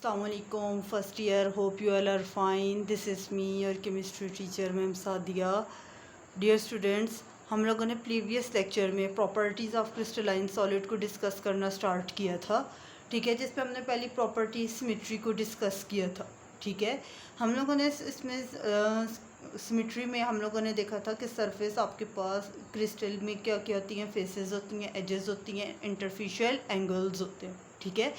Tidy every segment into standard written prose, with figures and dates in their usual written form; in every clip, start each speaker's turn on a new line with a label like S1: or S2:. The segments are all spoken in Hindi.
S1: Assalamualaikum, first year. Hope you all are fine. This is me, your chemistry teacher, ma'am Sadia. Dear students, हम लोगों ने प्रीवियस लेक्चर में प्रॉपर्टीज़ ऑफ क्रिस्टलाइन सॉलिड को डिस्कस करना स्टार्ट किया था. ठीक है, जिस पे हमने पहली प्रॉपर्टी सिमेट्री को डिस्कस किया था. ठीक है, हम लोगों ने इसमें सिमेट्री में हम लोगों ने देखा था कि सरफेस आपके पास क्रिस्टल में क्या क्या होती हैं, फेसेस होती हैं, एजेस होती हैं, इंटरफेशियल एंगल्स होते हैं. ठीक है,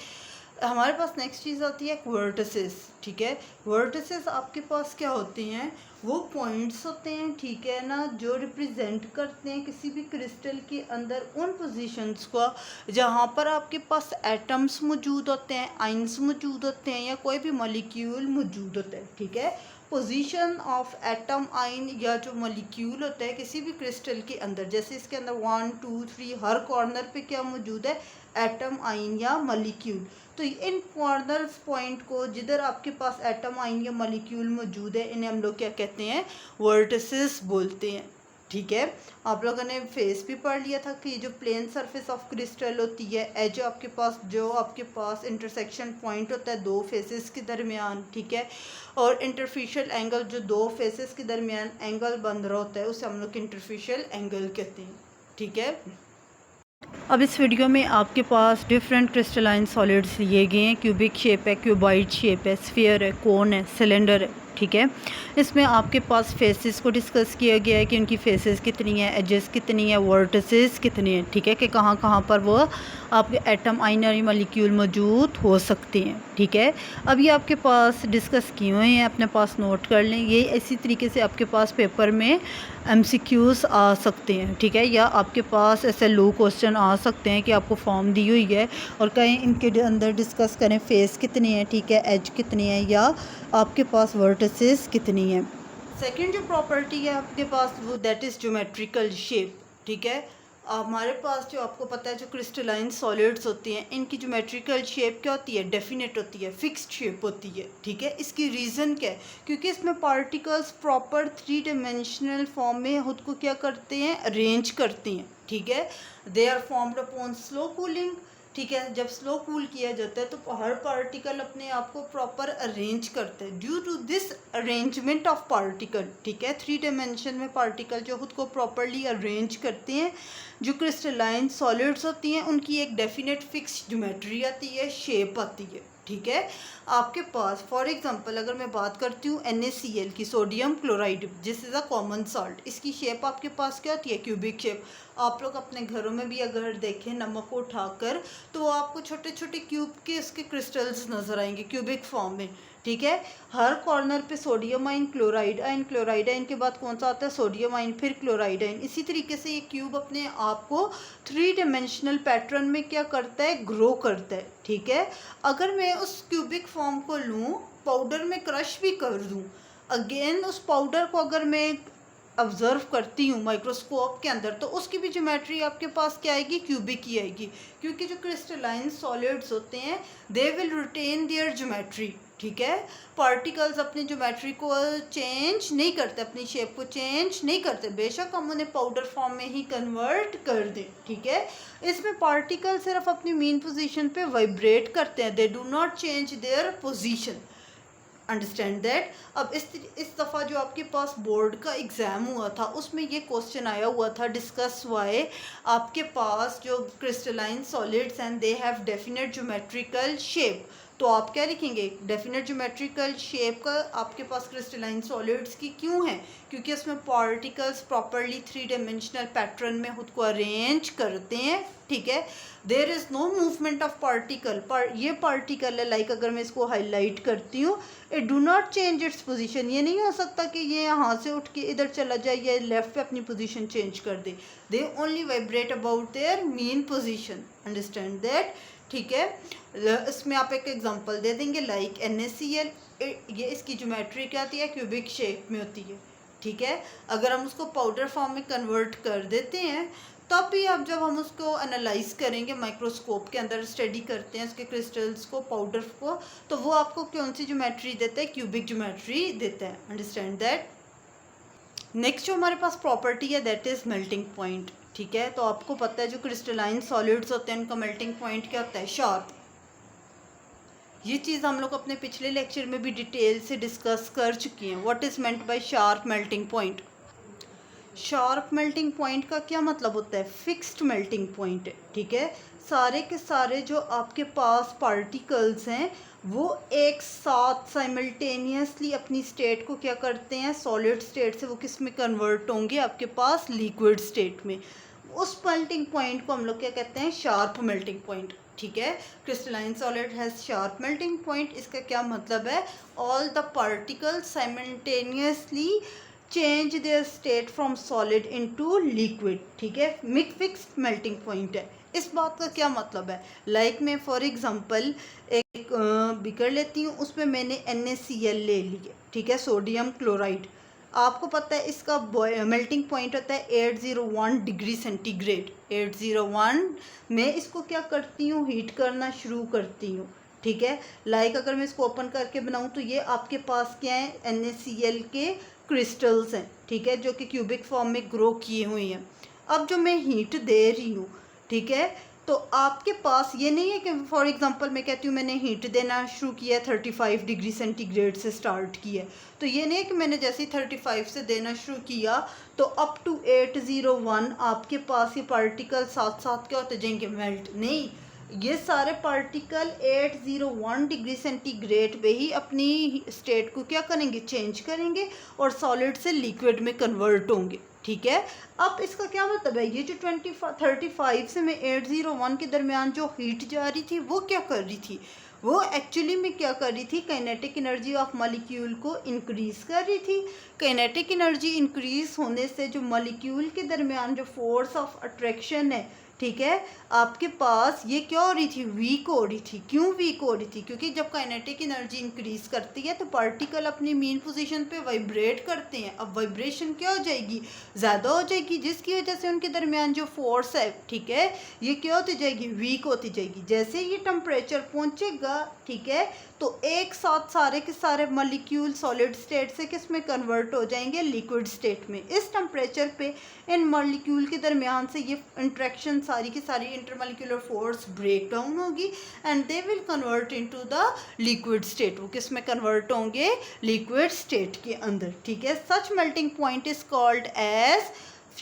S1: हमारे पास नेक्स्ट चीज़ आती है वर्टिसेस. ठीक है, वर्टिसेस आपके पास क्या होते हैं, वो पॉइंट्स होते हैं. ठीक है ना, जो रिप्रेजेंट करते हैं किसी भी क्रिस्टल के अंदर उन पोजीशंस को जहाँ पर आपके पास एटम्स मौजूद होते हैं, आइंस मौजूद होते हैं, या कोई भी मॉलिक्यूल मौजूद होता है. ठीक है, पोजीशन ऑफ एटम, आइन या जो मॉलिक्यूल होता है किसी भी क्रिस्टल के अंदर, जैसे इसके अंदर 1 2 3 हर कॉर्नर पे क्या मौजूद है, एटम, आइन या मॉलिक्यूल. तो इन कॉर्नर्स पॉइंट को जिधर आपके पास एटम, आइन या मॉलिक्यूल मौजूद है, इन्हें हम लोग क्या कहते हैं, वर्टिसेस बोलते हैं. ठीक है, आप लोगों ने फेस भी पढ़ लिया था कि जो प्लेन सरफेस ऑफ क्रिस्टल होती है, एज जो आपके पास इंटरसेक्शन पॉइंट होता है दो फेसेस के दरमियान. ठीक है, और इंटरफेशियल एंगल जो दो फेसेस के दरमियान एंगल बन रहा होता है उसे हम लोग इंटरफेशियल एंगल कहते हैं. ठीक है, अब इस वीडियो में आपके पास डिफरेंट क्रिस्टलाइन सॉलिड्स लिए गए हैं. क्यूबिक शेप है, क्यूबॉइड शेप है, स्फीयर है, कोन है, सिलेंडर है. ठीक है, इसमें आपके पास फेसेस को डिस्कस किया गया है कि उनकी फेसेस कितनी है, एजेस कितनी है, वर्टिसेस कितनी है. ठीक है, कि कहाँ कहाँ पर वो आपके एटम, आइन और मॉलिक्यूल मौजूद हो सकते हैं. ठीक है, अब ये आपके पास डिस्कस किए हुए हैं, अपने पास नोट कर लें. ये इसी तरीके से आपके पास पेपर में MCQs आ सकते हैं. ठीक है, या आपके पास ऐसे लो क्वेश्चन आ सकते हैं कि आपको फॉर्म दी हुई है और कहीं इनके अंदर डिस्कस करें फेस कितनी है, ठीक है, एज कितनी है, या आपके पास वर्टिसेस कितनी है. सेकंड जो प्रॉपर्टी है आपके पास वो दैट इज़ ज्योमेट्रिकल शेप. ठीक है, हमारे पास जो आपको पता है जो क्रिस्टलाइन सॉलिड्स होती हैं इनकी ज्योमेट्रिकल शेप क्या होती है, डेफिनेट होती है, फिक्स्ड शेप होती है. ठीक है, इसकी रीज़न क्या है, क्योंकि इसमें पार्टिकल्स प्रॉपर 3 डायमेंशनल फॉर्म में खुद को क्या करते हैं, अरेंज करते हैं. ठीक है, they are formed upon slow cooling. ठीक है, जब स्लो कूल किया जाता है तो हर पार्टिकल अपने आप को प्रॉपर अरेंज करते हैं. Due to this arrangement of particle, ठीक है, 3 डायमेंशन में पार्टिकल जो खुद को प्रॉपरली अरेंज करते हैं, जो क्रिस्टलाइन सॉलिड्स होती हैं उनकी एक डेफिनेट फिक्स ज्योमेट्री आती है, शेप आती है. ठीक है, आपके पास फॉर एग्जांपल अगर मैं बात करती हूँ NaCl की, सोडियम क्लोराइड, जिस इज़ अ कॉमन सॉल्ट, इसकी शेप आपके पास क्या होती है, क्यूबिक शेप. आप लोग अपने घरों में भी अगर देखें नमक को उठाकर तो आपको छोटे छोटे क्यूब के इसके क्रिस्टल्स नज़र आएंगे क्यूबिक फॉर्म में. ठीक है, हर कॉर्नर पे सोडियम आइन, क्लोराइड आइन, क्लोराइड आइन के बाद कौन सा आता है, सोडियम आइन, फिर क्लोराइड आइन. इसी तरीके से ये क्यूब अपने आप को 3 डायमेंशनल पैटर्न में क्या करता है, ग्रो करता है. ठीक है, अगर मैं उस क्यूबिक फॉर्म को लूँ, पाउडर में क्रश भी कर दूँ, अगेन उस पाउडर को अगर मैं ऑब्जर्व करती हूँ माइक्रोस्कोप के अंदर, तो उसकी भी ज्योमेट्री आपके पास क्या आएगी, क्यूबिक की आएगी. क्योंकि जो क्रिस्टलाइन सॉलिड्स होते हैं they will retain their geometry. ठीक है, पार्टिकल्स अपनी ज्योमेट्री को चेंज नहीं करते, अपनी शेप को चेंज नहीं करते, बेशक हम उन्हें पाउडर फॉर्म में ही कन्वर्ट कर दें. ठीक है, इसमें पार्टिकल सिर्फ अपनी मेन पोजीशन पे वाइब्रेट करते हैं, they do not change their position. Understand that. अब इस दफ़ा जो आपके पास बोर्ड का एग्ज़ाम हुआ था उसमें ये क्वेश्चन आया हुआ था, डिस्कस वाई आपके पास जो crystalline solids and they have definite geometrical shape. तो आप क्या लिखेंगे, डेफिनेट ज्योमेट्रिकल शेप का आपके पास क्रिस्टलाइन सॉलिड्स की क्यों है, क्योंकि उसमें पार्टिकल्स प्रॉपरली 3 डायमेंशनल पैटर्न में खुद को अरेंज करते हैं. ठीक है, there is no movement of particle. ये पार्टिकल है, लाइक अगर मैं इसको हाईलाइट करती हूँ, it do not change its position. ये नहीं हो सकता कि ये यहाँ से उठ के इधर चला जाए या लेफ्ट पे अपनी पोजीशन चेंज कर दे. They only vibrate about their mean position. Understand that. ठीक है, इसमें आप एक एग्जांपल दे देंगे लाइक NaCl. ये इसकी ज्योमेट्री क्या होती है, क्यूबिक शेप में होती है. ठीक है, अगर हम उसको पाउडर फॉर्म में कन्वर्ट कर देते हैं तब भी अब जब हम उसको एनालाइज करेंगे माइक्रोस्कोप के अंदर, स्टडी करते हैं उसके क्रिस्टल्स को, पाउडर को, तो वो आपको कौन सी ज्योमेट्री देता है, क्यूबिक ज्योमेट्री देता है. Understand that. नेक्स्ट जो हमारे पास प्रॉपर्टी है दैट इज़ मेल्टिंग पॉइंट. ठीक है, तो आपको पता है जो क्रिस्टलाइन सॉलिड्स होते हैं उनका मेल्टिंग पॉइंट क्या होता है, शार्प. ये चीज़ हम लोग अपने पिछले लेक्चर में भी डिटेल से डिस्कस कर चुकी हैं। What is meant by sharp melting point? Sharp melting point का क्या मतलब होता है? फिक्स्ड मेल्टिंग पॉइंट है, ठीक है। सारे के सारे जो आपके पास पार्टिकल्स हैं वो एक साथ साइमल्टेनियसली अपनी स्टेट को क्या करते हैं, सॉलिड स्टेट से वो किस में कन्वर्ट होंगे, आपके पास लिक्विड स्टेट में। उस मेल्टिंग पॉइंट को हम लोग क्या कहते हैं? शार्प मेल्टिंग पॉइंट, ठीक है। Crystalline solid has sharp melting point. इसका क्या मतलब है? All the particles simultaneously change their state from solid into liquid, ठीक है। मिड फिक्स्ड मेल्टिंग पॉइंट है। इस बात का क्या मतलब है? लाइक मैं फॉर एग्जांपल एक बीकर लेती हूँ, उसमें मैंने NaCl ले ली है, ठीक है, सोडियम क्लोराइड। आपको पता है इसका मेल्टिंग पॉइंट होता है 801 डिग्री सेंटीग्रेड। 801 में इसको क्या करती हूँ, हीट करना शुरू करती हूँ, ठीक है। लाइक अगर मैं इसको ओपन करके बनाऊँ तो ये आपके पास क्या है, NaCl के क्रिस्टल्स हैं, ठीक है, जो कि क्यूबिक फॉर्म में ग्रो किए हुए हैं। अब जो मैं हीट दे रही हूँ, ठीक है, तो आपके पास ये नहीं है कि फॉर एग्जांपल मैं कहती हूँ मैंने हीट देना शुरू किया है 35 डिग्री सेंटीग्रेड से स्टार्ट किया है, तो ये नहीं है कि मैंने जैसे ही 35 से देना शुरू किया तो अप टू 801 आपके पास ये पार्टिकल साथ साथ क्या होते जाएंगे, मेल्ट। नहीं, ये सारे पार्टिकल 801 डिग्री सेंटीग्रेड पे ही अपनी स्टेट को क्या करेंगे, चेंज करेंगे और सॉलिड से लिक्विड में कन्वर्ट होंगे, ठीक है। अब इसका क्या मतलब है, ये जो 35 से मैं 801 के दरमियान जो हीट जा रही थी वो क्या कर रही थी, वो एक्चुअली में क्या कर रही थी, काइनेटिक एनर्जी ऑफ मॉलिक्यूल को इंक्रीज़ कर रही थी। काइनेटिक एनर्जी इंक्रीज़ होने से जो मॉलिक्यूल के दरमियान जो फोर्स ऑफ अट्रैक्शन है, ठीक है, आपके पास ये क्या हो रही थी, वीक हो रही थी। क्यों वीक हो रही थी? क्योंकि जब काइनेटिक एनर्जी इंक्रीज करती है तो पार्टिकल अपनी मेन पोजीशन पे वाइब्रेट करते हैं। अब वाइब्रेशन क्या हो जाएगी, ज़्यादा हो जाएगी, जिसकी वजह से उनके दरमियान जो फोर्स है, ठीक है, ये क्या होती जाएगी, वीक होती जाएगी। जैसे ये टेम्परेचर पहुँचेगा, ठीक है, तो एक साथ सारे के सारे मॉलिक्यूल सॉलिड स्टेट से किस में कन्वर्ट हो जाएंगे, लिक्विड स्टेट में। इस टेम्परेचर पे इन मॉलिक्यूल के दरमियान से ये इंट्रैक्शन सारी की सारी इंटरमॉलिक्यूलर फोर्स ब्रेक डाउन होगी and they will convert into the liquid state. वो किस में कन्वर्ट होंगे, लिक्विड स्टेट के अंदर, ठीक है। Such melting point is called as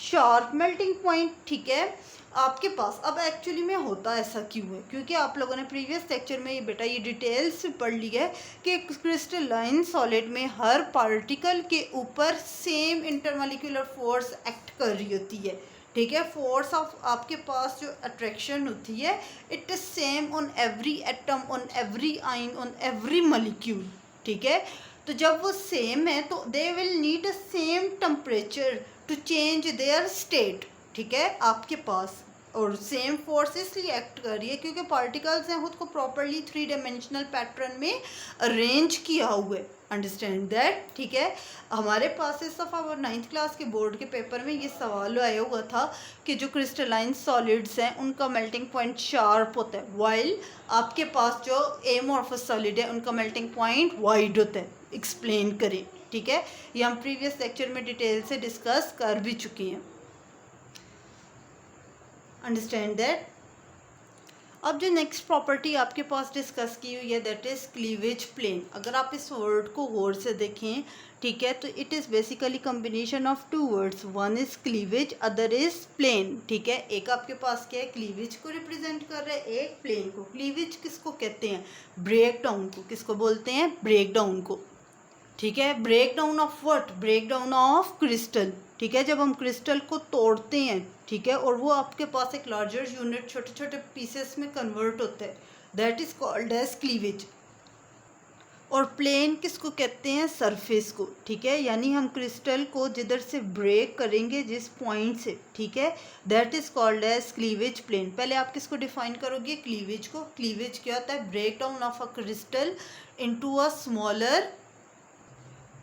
S1: sharp melting point, ठीक है। आपके पास अब एक्चुअली में होता ऐसा क्यों है, क्योंकि आप लोगों ने प्रीवियस लेक्चर में ये बेटा ये डिटेल्स पढ़ ली है कि क्रिस्टलाइन सॉलिड में हर पार्टिकल के ऊपर सेम इंटरमॉलिक्यूलर फोर्स एक्ट कर रही होती है, ठीक है। फोर्स ऑफ आपके पास जो अट्रैक्शन होती है it is same on every atom, on every ion, on every molecule, ठीक है। तो जब वो सेम है तो they will need a same temperature to change their state, ठीक है, आपके पास। और सेम फोर्स इसलिए एक्ट कर रही है क्योंकि पार्टिकल्स हैं खुद को प्रॉपरली 3 डायमेंशनल पैटर्न में अरेंज किया हुआ है। अंडरस्टैंड दैट, ठीक है। हमारे पास इस दफ़ा और 9th क्लास के बोर्ड के पेपर में ये सवाल आया हुआ था कि जो क्रिस्टलाइन सॉलिड्स हैं उनका मेल्टिंग पॉइंट शार्प होता है, वाइल आपके पास जो एमॉर्फस सॉलिड है उनका मेल्टिंग पॉइंट वाइड होता है। एक्सप्लेन करें, ठीक है। ये हम प्रीवियस लेक्चर में डिटेल से डिस्कस कर भी चुके हैं। Understand that. अब जो नेक्स्ट प्रॉपर्टी आपके पास डिस्कस की हुई है दैट इज़ क्लीवेज प्लेन। अगर आप इस वर्ड को गौर से देखें, ठीक है, तो it is basically combination of 2 words, one is cleavage, other is plane, ठीक है। एक आपके पास क्या है, क्लीवेज को रिप्रेजेंट कर रहा है, एक प्लेन को। क्लीवेज किसको कहते हैं, ब्रेक डाउन को। किसको बोलते हैं, ब्रेक डाउन को, ठीक है। Break down of what, break down of crystal, ठीक है। जब हम क्रिस्टल को तोड़ते हैं, ठीक है, और वो आपके पास एक लार्जर यूनिट छोटे छोटे पीसेस में कन्वर्ट होता है, that is called as cleavage. और प्लेन किसको कहते हैं, सरफेस को, ठीक है। यानी हम क्रिस्टल को जिधर से ब्रेक करेंगे, जिस पॉइंट से, ठीक है, that is called as cleavage plane. पहले आप किसको डिफाइन करोगे, क्लीवेज को। क्लीवेज क्या होता है, break down of a crystal into a smaller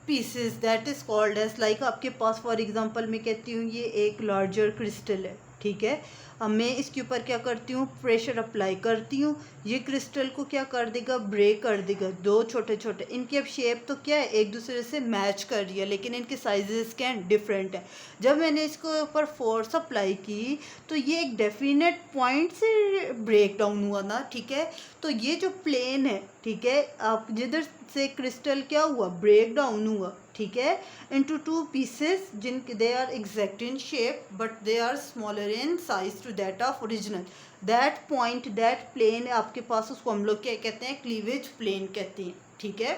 S1: pieces, that is called as. Like आपके पास फॉर एग्जांपल मैं कहती हूँ ये एक लार्जर क्रिस्टल है, ठीक है। अब मैं इसके ऊपर क्या करती हूँ, प्रेशर अप्लाई करती हूँ, ये क्रिस्टल को क्या कर देगा, ब्रेक कर देगा। दो छोटे छोटे, इनकी अब शेप तो क्या है, एक दूसरे से मैच कर रही है, लेकिन इनके साइजेस क्या हैं, डिफरेंट है। जब मैंने इसके ऊपर फोर्स अप्लाई की तो ये एक डेफिनेट पॉइंट से ब्रेक डाउन हुआ ना, ठीक है। तो ये जो प्लेन है, ठीक है, आप जिधर से क्रिस्टल क्या हुआ, ब्रेक डाउन हुआ, ठीक है, into two pieces Jin they are exact in shape but they are smaller in size to that of original। that point, that plane आपके पास, उसको हम लोग क्या कहते हैं, क्लीवेज प्लेन कहते हैं, ठीक है।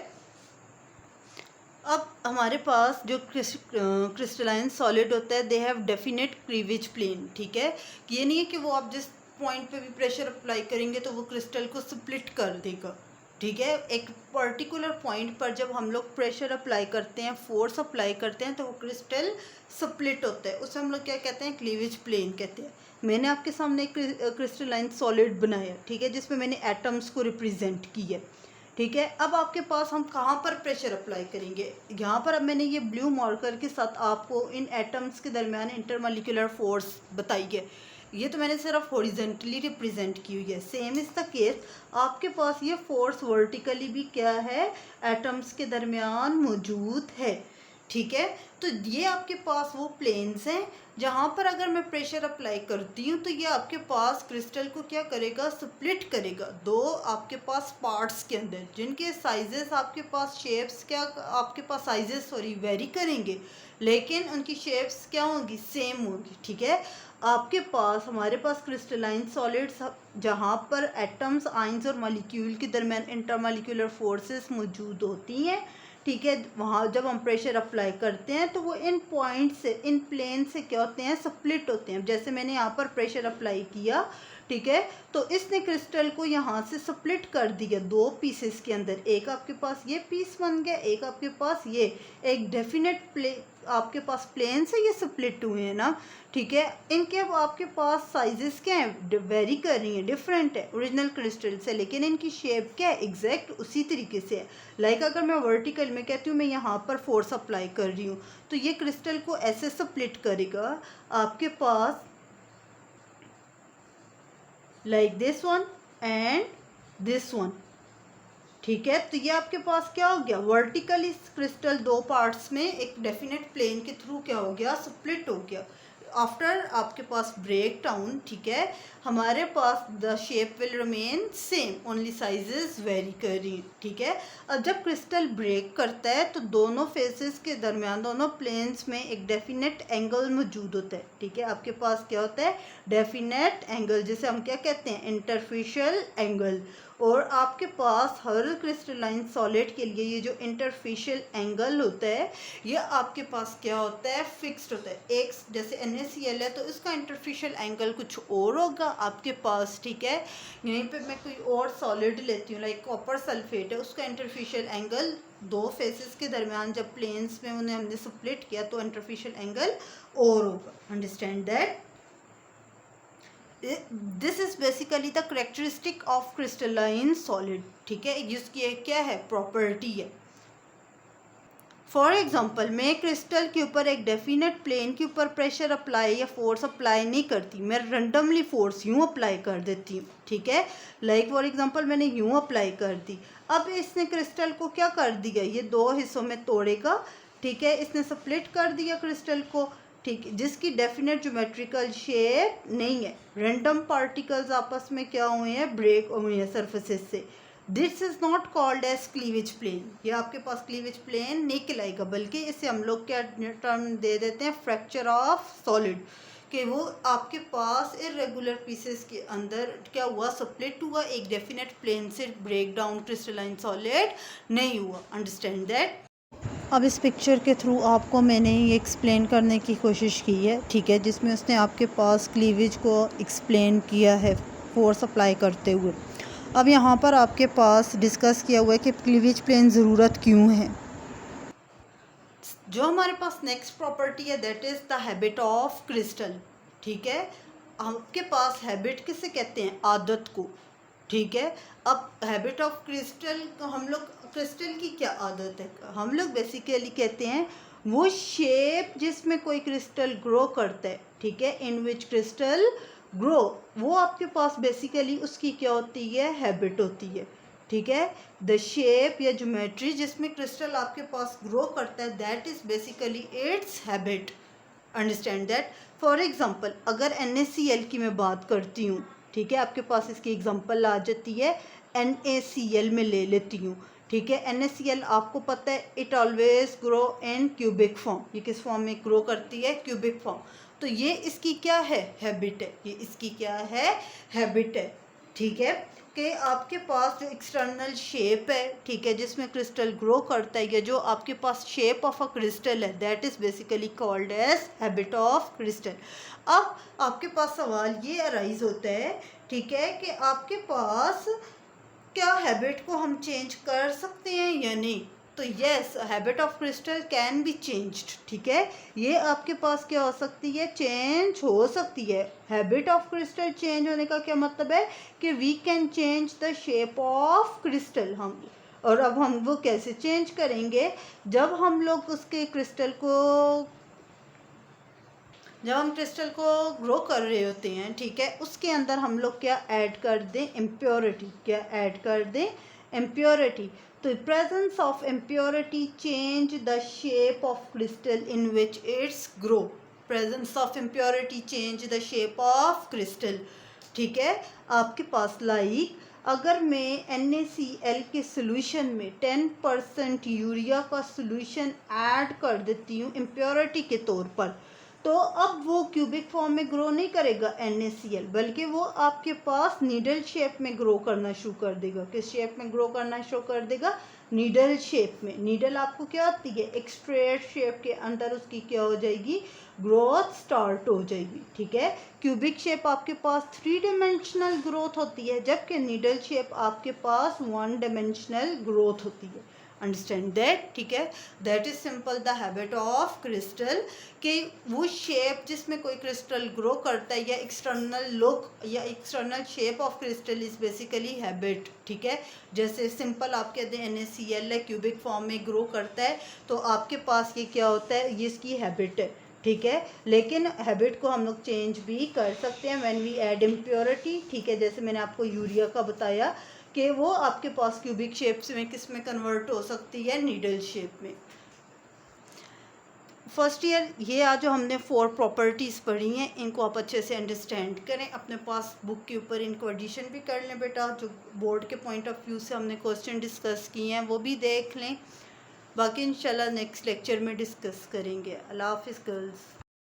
S1: अब हमारे पास जो क्रिस्टलाइन सॉलिड होता है, they have definite cleavage plane, ठीक है। ये नहीं है कि वो आप जिस पॉइंट पे भी प्रेशर अप्लाई करेंगे तो वो क्रिस्टल को स्प्लिट कर देगा, ठीक है। एक पर्टिकुलर पॉइंट पर जब हम लोग प्रेशर अप्लाई करते हैं, फोर्स अप्लाई करते हैं, तो वो क्रिस्टल स्प्लिट होता है, उसे हम लोग क्या कहते हैं, क्लीवेज प्लेन कहते हैं। मैंने आपके सामने एक क्रिस्टलाइन सॉलिड बनाया, ठीक है, जिसमें मैंने एटम्स को रिप्रेजेंट किया, ठीक है। अब आपके पास हम कहाँ पर प्रेशर अप्लाई करेंगे, यहाँ पर अब मैंने ये ब्लू मार्कर के साथ आपको इन एटम्स के दरमियान इंटरमॉलिक्यूलर फोर्स बताई है। ये तो मैंने सिर्फ हॉरिजेंटली रिप्रेजेंट की हुई है। सेम इज़ द केस, आपके पास ये फोर्स वर्टिकली भी क्या है, एटम्स के दरमियान मौजूद है, ठीक है। तो ये आपके पास वो प्लेन्स हैं जहाँ पर अगर मैं प्रेशर अप्लाई करती हूँ तो ये आपके पास क्रिस्टल को क्या करेगा, स्प्लिट करेगा दो आपके पास पार्ट्स के अंदर, जिनके साइजेस आपके पास, शेप्स क्या आपके पास साइजेस सॉरी वेरी करेंगे, लेकिन उनकी शेप्स क्या होंगी, सेम होंगी, ठीक है। आपके पास, हमारे पास क्रिस्टलाइन सॉलिड्स जहाँ पर एटम्स, आइंस और मॉलिक्यूल के दरमियान इंटरमॉलिक्यूलर फोर्सेस मौजूद होती हैं, ठीक है। वहाँ जब हम प्रेशर अप्लाई करते हैं तो वो इन पॉइंट से, इन प्लेन से क्या होते हैं, स्प्लिट होते हैं। जैसे मैंने यहाँ पर प्रेशर अप्लाई किया, ठीक है, तो इसने क्रिस्टल को यहाँ से स्प्लिट कर दिया दो पीसेस के अंदर। एक आपके पास ये पीस बन गया, एक आपके पास ये, एक डेफिनेट आपके पास प्लेन से ये स्प्लिट हुए हैं ना, ठीक है। इनके अब आपके पास साइजेस क्या हैं, वेरी कर रही हैं, डिफरेंट है ओरिजिनल क्रिस्टल से, लेकिन इनकी शेप क्या है, एग्जैक्ट उसी तरीके से है। लाइक अगर मैं वर्टिकल में कहती हूँ, मैं यहाँ पर फोर्स अप्लाई कर रही हूँ, तो ये क्रिस्टल को ऐसे स्प्लिट करेगा आपके पास, like this one and this one, ठीक है। तो ये आपके पास क्या हो गया, वर्टिकली क्रिस्टल दो पार्ट्स में एक डेफिनेट प्लेन के थ्रू क्या हो गया, स्प्लिट हो गया। आफ्टर आपके पास ब्रेक डाउन, ठीक है, हमारे पास the shape will remain same, only sizes vary कर रही हैं, ठीक है। अब जब क्रिस्टल ब्रेक करता है तो दोनों फेसेस के दरमियान, दोनों प्लेन्स में एक डेफिनेट एंगल मौजूद होता है, ठीक है। आपके पास क्या होता है, डेफिनेट एंगल, जिसे हम क्या कहते हैं, इंटरफेशियल एंगल। और आपके पास हर क्रिस्टलाइन सॉलिड के लिए ये जो इंटरफेशियल एंगल होता है, ये आपके पास क्या होता है, फिक्स्ड होता है। एक जैसे NaCl है तो इसका इंटरफेशियल एंगल कुछ और होगा आपके पास, ठीक है। यहीं पे मैं कोई और सॉलिड लेती हूँ, लाइक कॉपर सल्फेट है, उसका इंटरफेशियल एंगल दो फेसेस के दरमियान जब प्लेन्स में उन्हें हमने स्प्लिट किया तो इंटरफेशियल एंगल और होगा। Understand that. This is basically the characteristic of crystalline solid, ठीक है। जिसकी क्या है, प्रॉपर्टी है। फॉर एग्जाम्पल, मैं क्रिस्टल के ऊपर एक डेफिनेट प्लेन के ऊपर प्रेशर अप्लाई या फोर्स अप्लाई नहीं करती, मैं रैंडमली फोर्स यूँ अप्लाई कर देती हूँ, ठीक है। लाइक फॉर एग्जाम्पल मैंने यूँ अप्लाई कर दी, अब इसने क्रिस्टल को क्या कर दिया, ये दो हिस्सों में तोड़ेगा, ठीक है। इसने स्प्लिट कर दिया क्रिस्टल को, ठीक है, जिसकी डेफिनेट ज्योमेट्रिकल शेप नहीं है। रैंडम पार्टिकल्स आपस में क्या हुए हैं, ब्रेक हुए हैं सरफेसेस से। This is not called as cleavage plane, ये आपके पास क्लीवेज प्लेन नहीं कहलाएगा, बल्कि इसे हम लोग क्या टर्म दे देते हैं, फ्रैक्चर ऑफ सॉलिड, कि वो आपके पास इरेगुलर पीसेस के अंदर क्या हुआ, स्प्लिट हुआ, एक डेफिनेट प्लेन से ब्रेक डाउन क्रिस्टलाइन सॉलिड नहीं हुआ। Understand that. अब इस पिक्चर के थ्रू आपको मैंने ये एक्सप्लेन करने की कोशिश की है, ठीक है, जिसमें उसने आपके पास क्लीवेज को एक्सप्लेन किया है फोर्स अप्लाई करते हुए। अब यहाँ पर आपके पास डिस्कस किया हुआ है कि क्लीवेज प्लेन ज़रूरत क्यों है। जो हमारे पास नेक्स्ट प्रॉपर्टी है, that is the habit of crystal, ठीक है। आपके पास हैबिट किसे कहते हैं, आदत को, ठीक है। अब हैबिट ऑफ क्रिस्टल, हम लोग क्रिस्टल की क्या आदत है, हम लोग बेसिकली कहते हैं वो शेप जिसमें कोई क्रिस्टल ग्रो करता है, ठीक है, इन विच क्रिस्टल ग्रो, वो आपके पास बेसिकली उसकी क्या होती है, हैबिट होती है, ठीक है। द शेप या ज्योमेट्री जिसमें क्रिस्टल आपके पास ग्रो करता है, that is basically it's habit, understand that. For example अगर NaCl की मैं बात करती हूँ, ठीक है, आपके पास इसकी एग्जांपल आ जाती है, NaCl में ले लेती हूँ, ठीक है। NaCl आपको पता है it always grow in cubic form, ये किस फॉर्म में ग्रो करती है, क्यूबिक फॉर्म। तो ये इसकी क्या है, हैबिट है, ये इसकी क्या है, हैबिट है, ठीक है। कि आपके पास जो एक्सटर्नल शेप है, ठीक है, जिसमें क्रिस्टल ग्रो करता है, या जो आपके पास शेप ऑफ अ क्रिस्टल है, that is basically called as habit of crystal. अब आपके पास सवाल ये अराइज होता है, ठीक है, कि आपके पास क्या हैबिट को हम चेंज कर सकते हैं या नहीं। तो yes, habit of crystal can be changed, ठीक है, ये आपके पास क्या हो सकती है, चेंज हो सकती है। हैबिट ऑफ क्रिस्टल चेंज होने का क्या मतलब है कि we can change the shape of crystal. हम, और अब हम वो कैसे चेंज करेंगे, जब हम लोग उसके क्रिस्टल को, जब हम क्रिस्टल को ग्रो कर रहे होते हैं, ठीक है, उसके अंदर हम लोग क्या ऐड कर दें, इम्प्योरिटी, क्या ऐड कर दें, इम्प्योरिटी। तो presence of impurity change the shape of crystal in which it's grow, presence of impurity change the shape of crystal, ठीक है। आपके पास लाइक अगर मैं NaCl के सोल्यूशन में 10% यूरिया का सोल्यूशन ऐड कर देती हूँ इम्प्योरिटी के तौर पर, तो अब वो क्यूबिक फॉर्म में ग्रो नहीं करेगा NaCl, बल्कि वो आपके पास नीडल शेप में ग्रो करना शुरू कर देगा। किस शेप में ग्रो करना शुरू कर देगा, नीडल शेप में। नीडल आपको क्या होती है, एक स्ट्रेट शेप के अंदर उसकी क्या हो जाएगी, ग्रोथ स्टार्ट हो जाएगी, ठीक है। क्यूबिक शेप आपके पास 3 डायमेंशनल ग्रोथ होती है, जबकि नीडल शेप आपके पास 1 डायमेंशनल ग्रोथ होती है, अंडरस्टैंड दैट, ठीक है। That is simple the habit of crystal, कि वो शेप जिसमें कोई क्रिस्टल ग्रो करता है, या एक्सटर्नल लुक या external shape of crystal is basically habit, ठीक है। जैसे सिंपल आप कहते हैं NaCl है, क्यूबिक फॉर्म में ग्रो करता है, तो आपके पास ये क्या होता है, ये इसकी हैबिट है, ठीक है। लेकिन हैबिट को हम लोग चेंज भी कर सकते हैं व्हेन वी ऐड इम्प्योरिटी, ठीक है। जैसे मैंने आपको यूरिया का बताया कि वो आपके पास क्यूबिक शेप्स में किस में कन्वर्ट हो सकती है, नीडल शेप में। फर्स्ट ईयर ये आज जो हमने 4 प्रॉपर्टीज़ पढ़ी हैं, इनको आप अच्छे से अंडरस्टैंड करें, अपने पास बुक के ऊपर इनको एडिशन भी कर लें बेटा, जो बोर्ड के पॉइंट ऑफ व्यू से हमने क्वेश्चन डिस्कस किए हैं वो भी देख लें। बाकी इंशाल्लाह नेक्स्ट लेक्चर में डिस्कस करेंगे। अल्लाह हाफिज़ गर्ल्स।